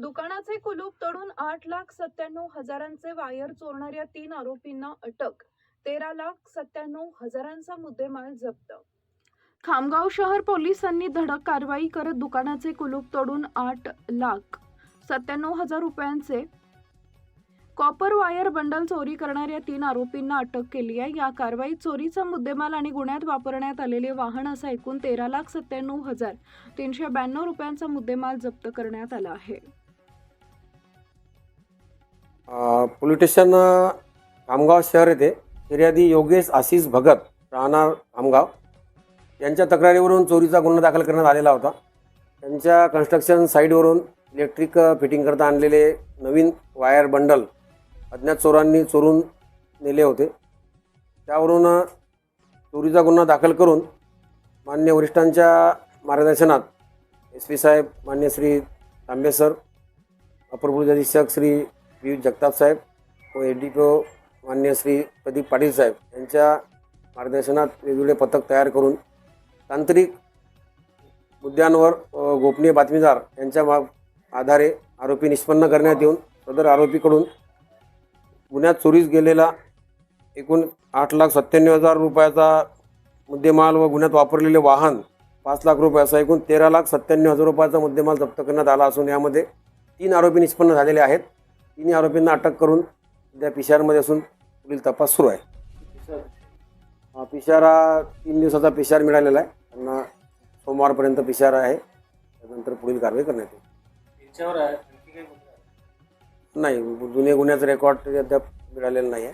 दुकानाचे कुलूप तोडून 8,97,000चे वायर चोरणाऱ्या 3 आरोपींना अटक. 13,97,000चा मुद्देमाल जप्त. खामगाव शहर पोलिसांनी धडक कारवाई करत दुकानाचे कुलूप तोडून 8,97,000 रुपयांचे कॉपर वायर बंडल चोरी करणाऱ्या 3 आरोपींना अटक केली आहे. या कारवाईत चोरीचा मुद्देमाल आणि गुन्ह्यात वापरण्यात आलेले वाहन असा एकूण 13,97,392 रुपयांचा मुद्देमाल जप्त करण्यात आला आहे. पोलीस स्टेशन खामगाव शहर येथे फिर्यादी योगेश आशिष भगत राहणार खामगाव यांच्या तक्रारीवरून चोरीचा गुन्हा दाखल करण्यात आलेला होता. त्यांच्या कन्स्ट्रक्शन साईटवरून इलेक्ट्रिक फिटिंग करता आणलेले नवीन वायर बंडल अज्ञात चोरांनी चोरून नेले होते. त्यावरून चोरीचा गुन्हा दाखल करून मान्य वरिष्ठांच्या मार्गदर्शनात SP साहेब, मान्य श्री तांबे सर, अपर पोलीस अधीक्षक श्री पी जगताप साहेब व ADPO मान्य श्री प्रदीप पाटील साहेब यांच्या मार्गदर्शनात वेगवेगळे पथक तयार करून तांत्रिक मुद्द्यांवर गोपनीय बातमीदार यांच्या आधारे आरोपी निष्पन्न करण्यात येऊन सदर आरोपीकडून गुन्ह्यात चोरीस गेलेला एकूण 8,97,000 रुपयाचा मुद्देमाल व गुन्ह्यात वापरलेले वाहन 5 लाख रुपये असा एकूण 13,97,000 रुपयाचा मुद्देमाल जप्त करण्यात आला असून यामध्ये 3 आरोपी निष्पन्न झालेले आहेत. 3 आरोपींना अटक करून सध्या पिशारमध्ये असून पुढील तपास सुरू आहे. पिशारा 3 दिवसाचा पिशार मिळालेला आहे. त्यांना सोमवारपर्यंत पिशार आहे. त्यानंतर पुढील कारवाई करण्यात येईल. नाही, जुने गुन्ह्याचं रेकॉर्ड अद्याप मिळालेलं नाही आहे.